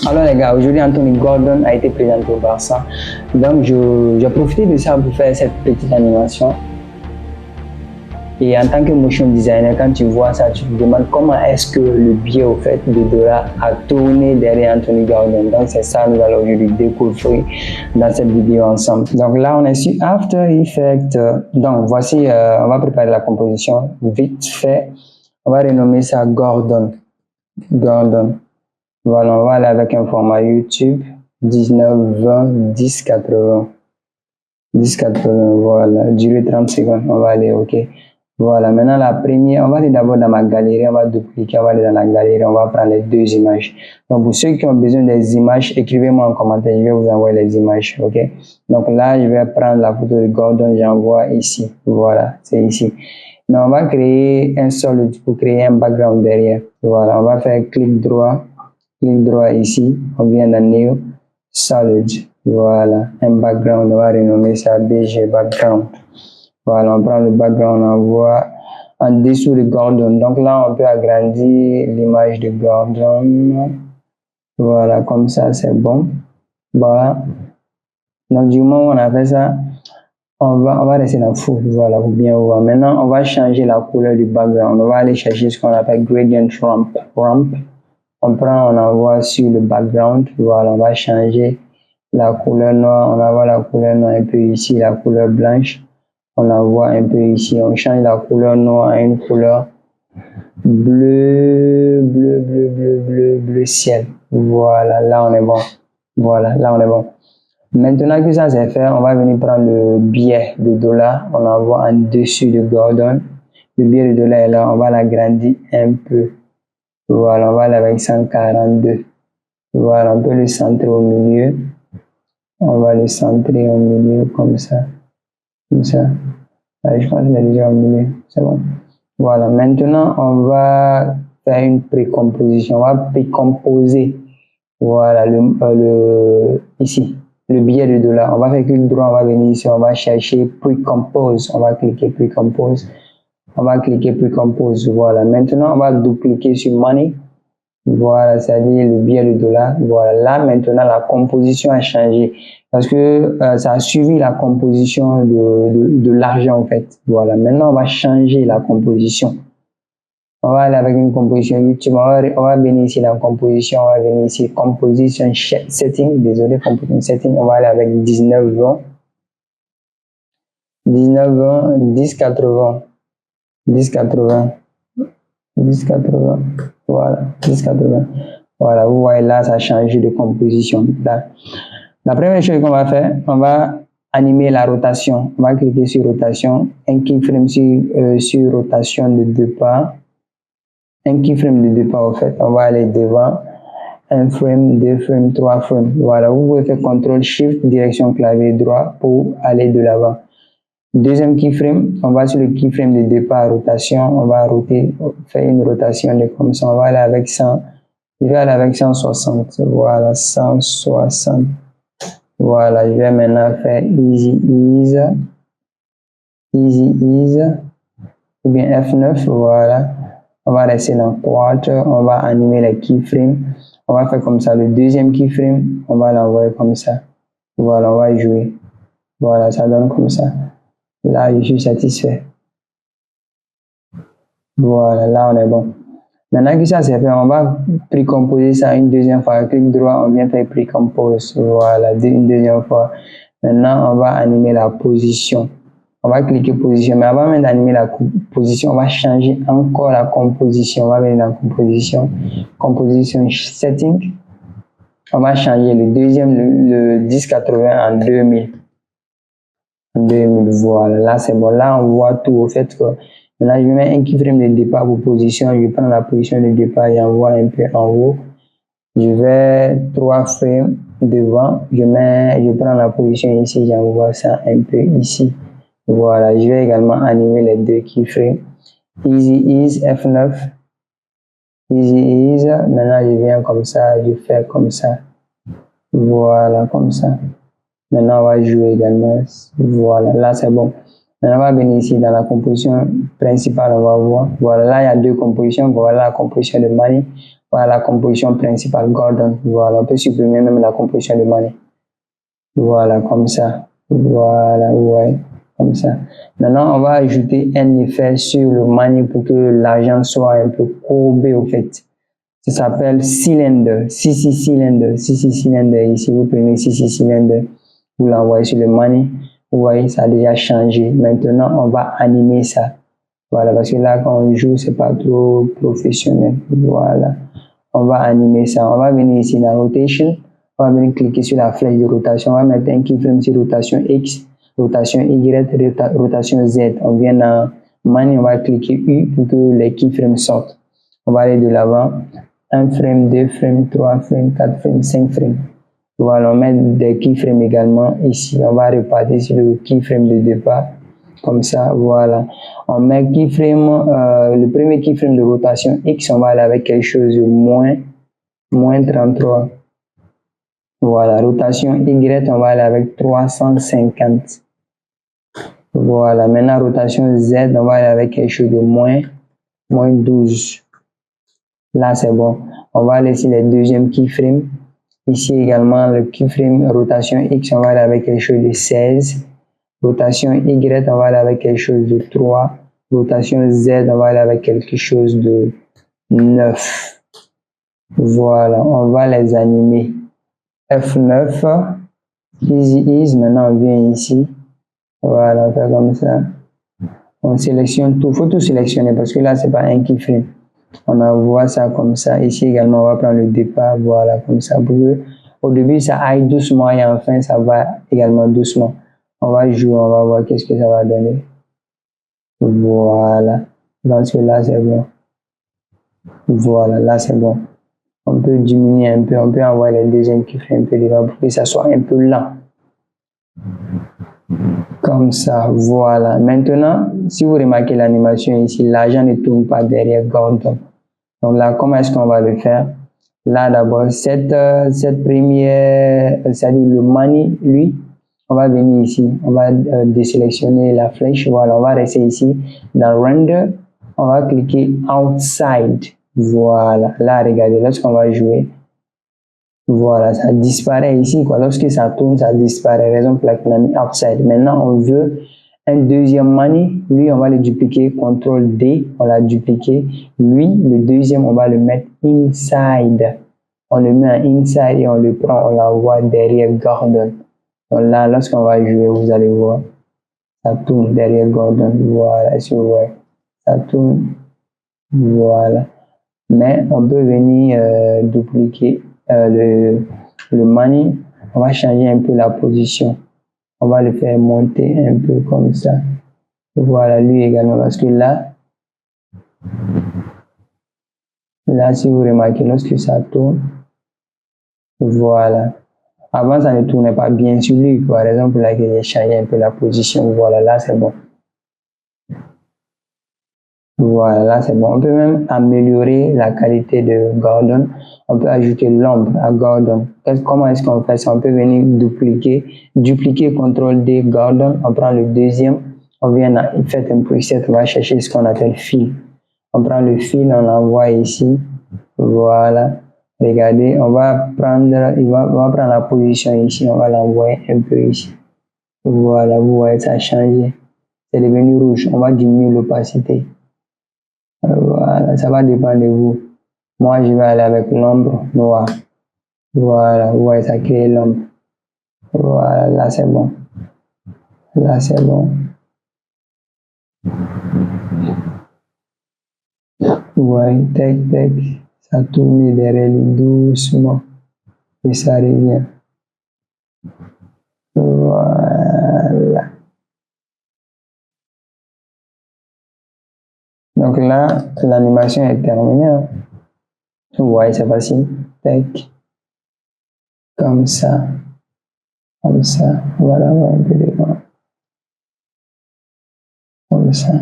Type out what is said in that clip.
Alors les gars, aujourd'hui Anthony Gordon a été présenté au Barça. Donc j'ai profité de ça pour faire cette petite animation. Et en tant que motion designer, quand tu vois ça, tu te demandes comment est-ce que le biais au fait de dollar a tourné derrière Anthony Gordon. Donc c'est ça nous allons aujourd'hui découvrir dans cette vidéo ensemble. Donc là on est sur After Effects. Donc voici, on va préparer la composition vite fait. On va renommer ça Gordon. Voilà, on va aller avec un format YouTube 1920 1080. Voilà, durée 30 secondes, on va aller, ok. Voilà, maintenant la première, on va aller d'abord dans ma galerie, on va dupliquer, on va aller dans la galerie, on va prendre les deux images. Donc pour ceux qui ont besoin des images, écrivez-moi en commentaire, je vais vous envoyer les images, ok. Donc là, je vais prendre la photo de Gordon, j'envoie ici, voilà, c'est ici. Mais on va créer un solide pour créer un background derrière. Voilà, on va faire clic droit ici, on vient dans New, Solid, voilà, un background, on va renommer ça BG Background. Voilà, on prend le background, on envoie en dessous de Gordon. Donc là, on peut agrandir l'image de Gordon. Voilà, comme ça, c'est bon. Voilà. Donc du moment où on a fait ça, on va rester dans full, voilà, pour bien voir. Maintenant, on va changer la couleur du background. On va aller chercher ce qu'on appelle gradient ramp. On prend, on envoie sur le background, voilà, on va changer la couleur noire, on envoie la couleur noire un peu ici, la couleur blanche, on envoie un peu ici, on change la couleur noire à une couleur bleu ciel, voilà, là on est bon, voilà, là on est bon. Maintenant que ça c'est fait, on va venir prendre le biais de dollar, on envoie en dessus de Gordon, le biais de dollar est là, on va l'agrandir un peu. Voilà, on va aller avec 142. Voilà, on peut le centrer au milieu. On va le centrer au milieu comme ça. Comme ça. Allez, je pense qu'il est déjà au milieu. C'est bon. Voilà, maintenant, on va faire une précomposition. On va précomposer. Voilà, ici, le billet de dollar. On va faire clic droit, on va venir ici, on va chercher Precompose. On va cliquer Precompose. On va cliquer Precompose. Voilà, maintenant, on va dupliquer sur Money. Voilà, c'est-à-dire le billet de dollar. Voilà, là maintenant la composition a changé parce que ça a suivi la composition de l'argent en fait. Voilà, maintenant on va changer la composition. On va aller avec une composition YouTube. On va venir ici dans composition. On va venir ici composition setting. Désolé, composition setting. On va aller avec 1920, 1080, 1080. Voilà, 1080. Voilà, vous voyez là, ça a changé de composition. Là. La première chose qu'on va faire, on va animer la rotation. On va cliquer sur rotation, un keyframe sur rotation de départ. Un keyframe de départ, en fait. On va aller devant. Un frame, deux frames, trois frames. Voilà, vous pouvez faire CTRL SHIFT, direction clavier droit pour aller de l'avant. Deuxième keyframe, on va sur le keyframe de départ, rotation, on va faire une rotation de comme ça, on va aller avec 100, je vais aller avec 160, voilà, 160, voilà, je vais maintenant faire easy ease, ou bien F9, voilà, on va rester dans Quarter, on va animer les keyframes, on va faire comme ça, le deuxième keyframe, on va l'envoyer comme ça, voilà, on va jouer, voilà, ça donne comme ça. Là, je suis satisfait. Voilà, là, on est bon. Maintenant que ça c'est fait, on va précomposer ça une deuxième fois. Clic droit, on vient faire précompose. Voilà, une deuxième fois. Maintenant, on va animer la position. On va cliquer position. Mais avant même d'animer la position, on va changer encore la composition. On va venir dans composition. Composition setting. On va changer le deuxième, le 1080 en 2000. 2000, voilà, là c'est bon, là on voit tout au fait que là je mets un keyframe de départ pour position, je prends la position de départ et j'envoie un peu en haut, je vais 3 frames devant, je prends la position ici, j'envoie ça un peu ici, voilà, je vais également animer les deux keyframes, easy ease F9, easy ease, maintenant je viens comme ça, je fais comme ça, voilà, comme ça. Maintenant, on va jouer également. Voilà, là c'est bon. Maintenant, on va venir ici dans la composition principale, on va voir. Voilà, là il y a deux compositions. Voilà la composition de Money. Voilà la composition principale, Gordon. Voilà, on peut supprimer même la composition de money. Voilà, comme ça. Voilà, ouais, comme ça. Maintenant, on va ajouter un effet sur le money pour que l'argent soit un peu courbé au fait. Ça s'appelle cylinder, CC cylinder, CC cylinder. Ici, vous prenez CC cylinder, vous l'envoyez sur le money. Vous voyez, ça a déjà changé. Maintenant, on va animer ça. Voilà, parce que là, quand on joue, c'est pas trop professionnel. Voilà, on va animer ça. On va venir ici dans rotation. On va venir cliquer sur la flèche de rotation. On va mettre un keyframe sur rotation X, rotation Y, rotation Z. On vient dans money, on va cliquer U pour que les keyframes sortent. On va aller de l'avant. 1 frame, 2 frames, 3 frames, 4 frames, 5 frames. Voilà, on met des keyframes également ici. On va repartir sur le keyframe de départ. Comme ça, voilà. On met keyframe, le premier keyframe de rotation X, on va aller avec quelque chose de moins 33. Voilà, rotation Y, on va aller avec 350. Voilà, maintenant rotation Z, on va aller avec quelque chose de moins 12. Là, c'est bon. On va laisser les deuxièmes keyframes. Ici également, le keyframe rotation X, on va aller avec quelque chose de 16. Rotation Y, on va aller avec quelque chose de 3. Rotation Z, on va aller avec quelque chose de 9. Voilà, on va les animer. F9, easy ease, maintenant on vient ici. Voilà, on fait comme ça. On sélectionne tout, il faut tout sélectionner parce que là, c'est pas un keyframe. On envoie ça comme ça. Ici également, on va prendre le départ, voilà, comme ça. Pour que, au début, ça aille doucement et enfin, ça va également doucement. On va jouer, on va voir qu'est-ce que ça va donner. Voilà. Dans ce là, c'est bon. Voilà, là, c'est bon. On peut diminuer un peu, on peut envoyer les deuxièmes qui fait un peu devant pour que ça soit un peu lent. Comme ça, voilà. Maintenant, si vous remarquez l'animation ici, l'argent ne tourne pas derrière Gordon. Donc là, comment est-ce qu'on va le faire? Là, d'abord, cette première, c'est-à-dire le money, lui, on va venir ici, on va désélectionner la flèche, voilà, on va rester ici dans Render, on va cliquer Outside, voilà, là, regardez, lorsqu'on va jouer, voilà, ça disparaît ici, quoi, lorsque ça tourne, ça disparaît, raison pour laquelle on a mis Outside. Maintenant, on veut un deuxième money, lui, on va le dupliquer, CTRL D, on l'a dupliqué, lui, le deuxième, on va le mettre Inside, on le met en Inside et on le prend, on l'envoie derrière Gordon. Donc là, lorsqu'on va jouer, vous allez voir, ça tourne derrière Gordon. Voilà, si vous voyez, ça tourne. Voilà. Mais on peut venir dupliquer le money. On va changer un peu la position. On va le faire monter un peu comme ça. Voilà, lui également, parce que là, si vous remarquez, lorsque ça tourne, voilà. Avant, ça ne tournait pas bien sur lui, par exemple, là, j'ai changé un peu la position. Voilà, là, c'est bon. Voilà, là, c'est bon. On peut même améliorer la qualité de Gordon. On peut ajouter l'ombre à Gordon. Comment est-ce qu'on fait ça? On peut venir dupliquer CTRL D Gordon. On prend le deuxième. On vient à Effect and Preset. On va chercher ce qu'on appelle fil. On prend le fil, on l'envoie ici. Voilà. Regardez, on va prendre la position ici, on va l'envoyer un peu ici. Voilà, vous voyez, ça a changé. C'est devenu rouge. On va diminuer l'opacité. Voilà, ça va dépendre de vous. Moi, je vais aller avec l'ombre noire. Voilà, vous voyez, ça crée l'ombre. Voilà, là, c'est bon. Là, c'est bon. Vous voyez, tac, tac. Ça tourne derrière lui doucement. Et ça revient. Voilà. Donc là, l'animation est terminée. Vous voyez, c'est facile. Tac. Comme ça. Comme ça. Voilà, un peu devant. Comme ça.